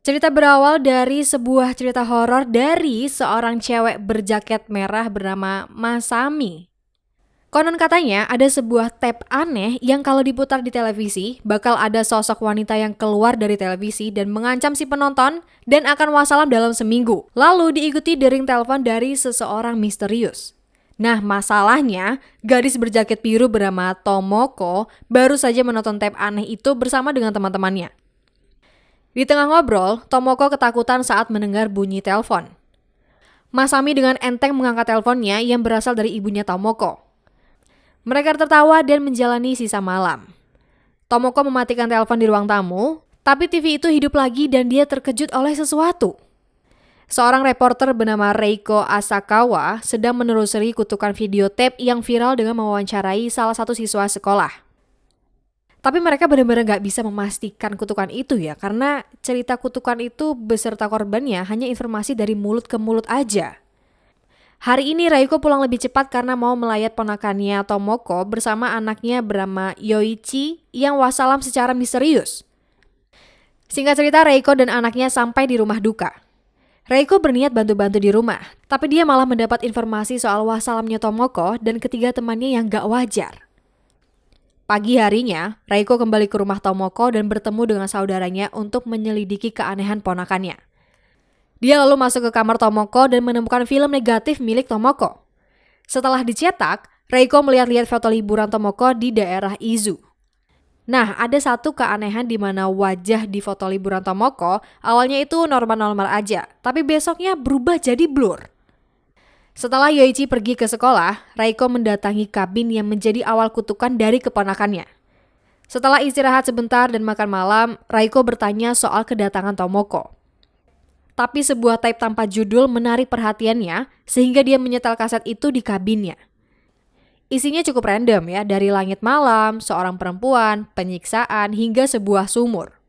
Cerita berawal dari sebuah cerita horor dari seorang cewek berjaket merah bernama Masami. Konon katanya ada sebuah tape aneh yang kalau diputar di televisi, bakal ada sosok wanita yang keluar dari televisi dan mengancam si penonton dan akan wassalam dalam seminggu. Lalu diikuti dering telepon dari seseorang misterius. Nah, masalahnya, gadis berjaket biru bernama Tomoko baru saja menonton tape aneh itu bersama dengan teman-temannya. Di tengah ngobrol, Tomoko ketakutan saat mendengar bunyi telepon. Masami dengan enteng mengangkat teleponnya yang berasal dari ibunya Tomoko. Mereka tertawa dan menjalani sisa malam. Tomoko mematikan telepon di ruang tamu, tapi TV itu hidup lagi dan dia terkejut oleh sesuatu. Seorang reporter bernama Reiko Asakawa sedang menelusuri kutukan videotape yang viral dengan mewawancarai salah satu siswa sekolah. Tapi mereka benar-benar gak bisa memastikan kutukan itu ya, karena cerita kutukan itu beserta korbannya hanya informasi dari mulut ke mulut aja. Hari ini Reiko pulang lebih cepat karena mau melayat ponakannya Tomoko bersama anaknya bernama Yoichi yang wassalam secara misterius. Singkat cerita, Reiko dan anaknya sampai di rumah duka. Reiko berniat bantu-bantu di rumah, tapi dia malah mendapat informasi soal wassalamnya Tomoko dan ketiga temannya yang gak wajar. Pagi harinya, Reiko kembali ke rumah Tomoko dan bertemu dengan saudaranya untuk menyelidiki keanehan ponakannya. Dia lalu masuk ke kamar Tomoko dan menemukan film negatif milik Tomoko. Setelah dicetak, Reiko melihat-lihat foto liburan Tomoko di daerah Izu. Nah, ada satu keanehan di mana wajah di foto liburan Tomoko awalnya itu normal-normal aja, tapi besoknya berubah jadi blur. Setelah Yoichi pergi ke sekolah, Reiko mendatangi kabin yang menjadi awal kutukan dari keponakannya. Setelah istirahat sebentar dan makan malam, Reiko bertanya soal kedatangan Tomoko. Tapi sebuah tape tanpa judul menarik perhatiannya sehingga dia menyetel kaset itu di kabinnya. Isinya cukup random ya, dari langit malam, seorang perempuan, penyiksaan, hingga sebuah sumur.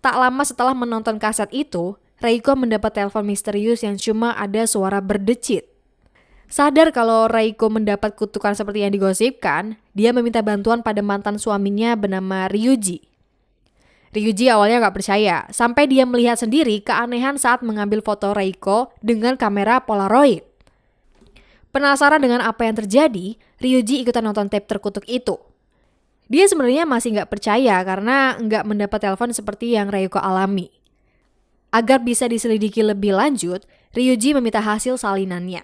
Tak lama setelah menonton kaset itu, Reiko mendapat telepon misterius yang cuma ada suara berdecit. Sadar kalau Reiko mendapat kutukan seperti yang digosipkan, dia meminta bantuan pada mantan suaminya bernama Ryuji. Ryuji awalnya gak percaya, sampai dia melihat sendiri keanehan saat mengambil foto Reiko dengan kamera Polaroid. Penasaran dengan apa yang terjadi, Ryuji ikutan nonton tape terkutuk itu. Dia sebenarnya masih gak percaya karena gak mendapat telepon seperti yang Reiko alami. Agar bisa diselidiki lebih lanjut, Ryuji meminta hasil salinannya.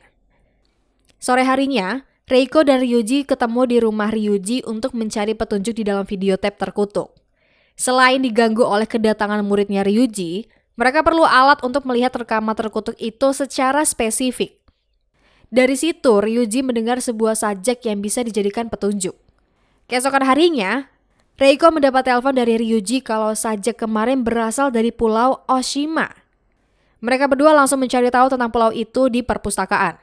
Sore harinya, Reiko dan Ryuji ketemu di rumah Ryuji untuk mencari petunjuk di dalam video tape terkutuk. Selain diganggu oleh kedatangan muridnya Ryuji, mereka perlu alat untuk melihat rekaman terkutuk itu secara spesifik. Dari situ, Ryuji mendengar sebuah sajak yang bisa dijadikan petunjuk. Keesokan harinya, Reiko mendapat telepon dari Ryuji kalau sajak kemarin berasal dari pulau Oshima. Mereka berdua langsung mencari tahu tentang pulau itu di perpustakaan.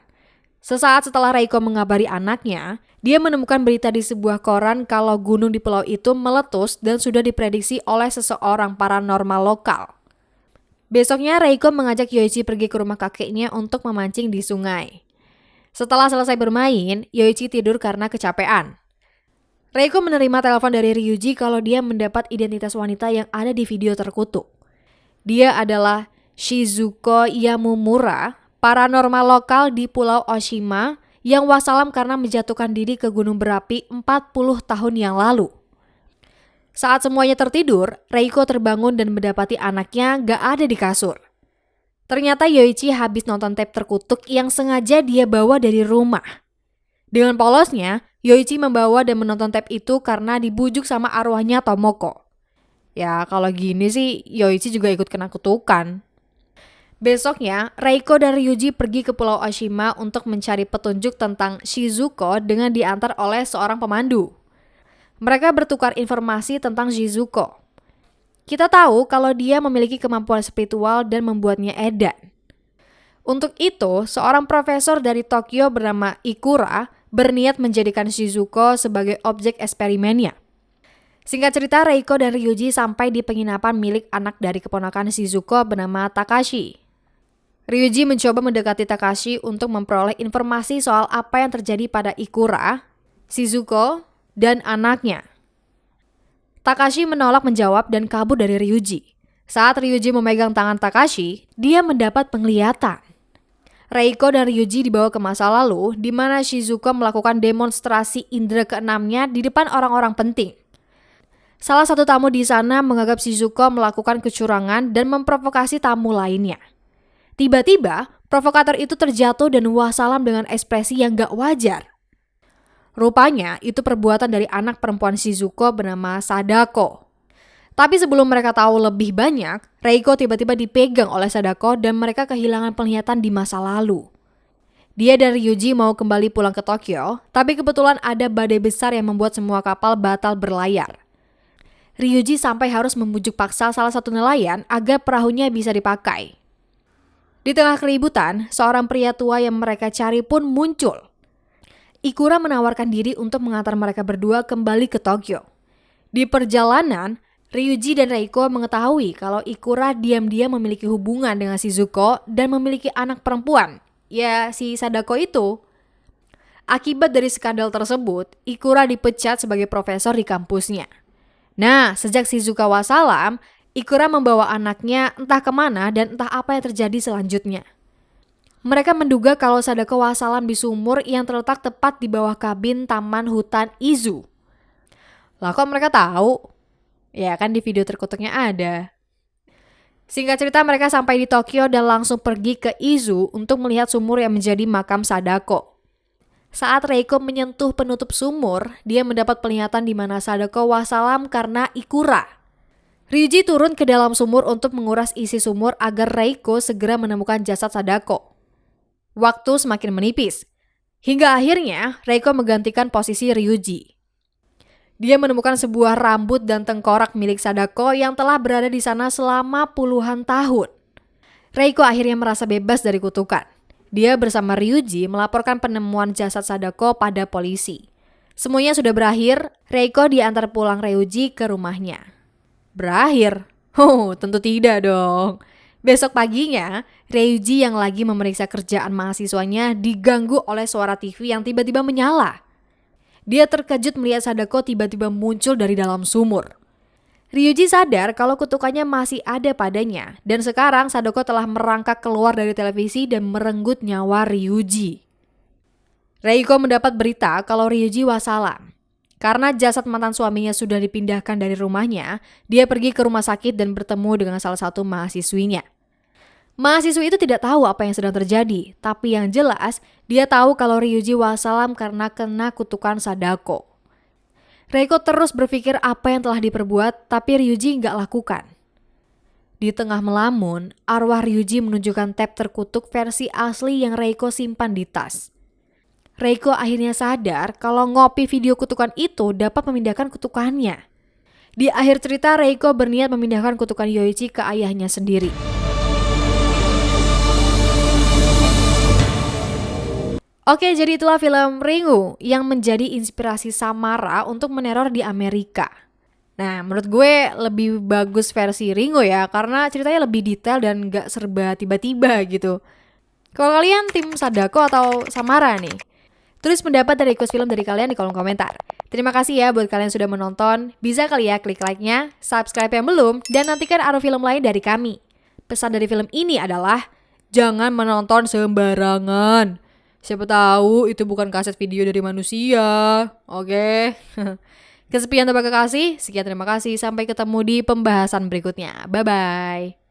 Sesaat setelah Reiko mengabari anaknya, dia menemukan berita di sebuah koran kalau gunung di pulau itu meletus dan sudah diprediksi oleh seseorang paranormal lokal. Besoknya Reiko mengajak Yoichi pergi ke rumah kakeknya untuk memancing di sungai. Setelah selesai bermain, Yoichi tidur karena kecapean. Reiko menerima telepon dari Ryuji kalau dia mendapat identitas wanita yang ada di video terkutuk. Dia adalah Shizuko Yamamura, paranormal lokal di Pulau Oshima yang wassalam karena menjatuhkan diri ke gunung berapi 40 tahun yang lalu. Saat semuanya tertidur, Reiko terbangun dan mendapati anaknya gak ada di kasur. Ternyata Yoichi habis nonton tape terkutuk yang sengaja dia bawa dari rumah. Dengan polosnya, Yoichi membawa dan menonton tape itu karena dibujuk sama arwahnya Tomoko. Ya kalau gini sih Yoichi juga ikut kena kutukan. Besoknya, Reiko dan Ryuji pergi ke Pulau Oshima untuk mencari petunjuk tentang Shizuko dengan diantar oleh seorang pemandu. Mereka bertukar informasi tentang Shizuko. Kita tahu kalau dia memiliki kemampuan spiritual dan membuatnya edan. Untuk itu, seorang profesor dari Tokyo bernama Ikura berniat menjadikan Shizuko sebagai objek eksperimennya. Singkat cerita, Reiko dan Ryuji sampai di penginapan milik anak dari keponakan Shizuko bernama Takashi. Ryuji mencoba mendekati Takashi untuk memperoleh informasi soal apa yang terjadi pada Ikura, Shizuko, dan anaknya. Takashi menolak menjawab dan kabur dari Ryuji. Saat Ryuji memegang tangan Takashi, dia mendapat penglihatan. Reiko dan Ryuji dibawa ke masa lalu di mana Shizuko melakukan demonstrasi indera keenamnya di depan orang-orang penting. Salah satu tamu di sana menganggap Shizuko melakukan kecurangan dan memprovokasi tamu lainnya. Tiba-tiba, provokator itu terjatuh dan wassalam dengan ekspresi yang gak wajar. Rupanya, itu perbuatan dari anak perempuan Shizuko bernama Sadako. Tapi sebelum mereka tahu lebih banyak, Reiko tiba-tiba dipegang oleh Sadako dan mereka kehilangan penglihatan di masa lalu. Dia dan Ryuji mau kembali pulang ke Tokyo, tapi kebetulan ada badai besar yang membuat semua kapal batal berlayar. Ryuji sampai harus membujuk paksa salah satu nelayan agar perahunya bisa dipakai. Di tengah keributan, seorang pria tua yang mereka cari pun muncul. Ikura menawarkan diri untuk mengantar mereka berdua kembali ke Tokyo. Di perjalanan, Ryuji dan Reiko mengetahui kalau Ikura diam-diam memiliki hubungan dengan Shizuko dan memiliki anak perempuan, ya si Sadako itu. Akibat dari skandal tersebut, Ikura dipecat sebagai profesor di kampusnya. Nah, sejak Shizuka wassalam, Ikura membawa anaknya entah kemana dan entah apa yang terjadi selanjutnya. Mereka menduga kalau Sadako wassalam di sumur yang terletak tepat di bawah kabin taman hutan Izu. Lah kok mereka tahu? Ya kan di video terkutuknya ada. Singkat cerita mereka sampai di Tokyo dan langsung pergi ke Izu untuk melihat sumur yang menjadi makam Sadako. Saat Reiko menyentuh penutup sumur, dia mendapat penglihatan di mana Sadako wassalam karena Ikura. Ryuji turun ke dalam sumur untuk menguras isi sumur agar Reiko segera menemukan jasad Sadako. Waktu semakin menipis. Hingga akhirnya Reiko menggantikan posisi Ryuji. Dia menemukan sebuah rambut dan tengkorak milik Sadako yang telah berada di sana selama puluhan tahun. Reiko akhirnya merasa bebas dari kutukan. Dia bersama Ryuji melaporkan penemuan jasad Sadako pada polisi. Semuanya sudah berakhir, Reiko diantar pulang Ryuji ke rumahnya. Berakhir? Oh, tentu tidak dong. Besok paginya, Ryuji yang lagi memeriksa kerjaan mahasiswanya diganggu oleh suara TV yang tiba-tiba menyala. Dia terkejut melihat Sadako tiba-tiba muncul dari dalam sumur. Ryuji sadar kalau kutukannya masih ada padanya dan sekarang Sadako telah merangkak keluar dari televisi dan merenggut nyawa Ryuji. Reiko mendapat berita kalau Ryuji wassalam. Karena jasad mantan suaminya sudah dipindahkan dari rumahnya, dia pergi ke rumah sakit dan bertemu dengan salah satu mahasiswinya. Mahasiswi itu tidak tahu apa yang sedang terjadi, tapi yang jelas dia tahu kalau Ryuji wassalam karena kena kutukan Sadako. Reiko terus berpikir apa yang telah diperbuat, tapi Ryuji nggak lakukan. Di tengah melamun, arwah Ryuji menunjukkan tab terkutuk versi asli yang Reiko simpan di tas. Reiko akhirnya sadar kalau ngopi video kutukan itu dapat memindahkan kutukannya. Di akhir cerita, Reiko berniat memindahkan kutukan Yoichi ke ayahnya sendiri. Oke, jadi itulah film Ringu yang menjadi inspirasi Samara untuk meneror di Amerika. Nah, menurut gue lebih bagus versi Ringu ya, karena ceritanya lebih detail dan gak serba tiba-tiba gitu. Kalau kalian tim Sadako atau Samara nih? Tulis pendapat dari request film dari kalian di kolom komentar. Terima kasih ya buat kalian yang sudah menonton. Bisa kali ya klik like-nya, subscribe yang belum, dan nantikan arah film lain dari kami. Pesan dari film ini adalah, jangan menonton sembarangan. Siapa tahu itu bukan kaset video dari manusia. Oke. Kesepian terima kasih. Sekian terima kasih. Sampai ketemu di pembahasan berikutnya. Bye-bye.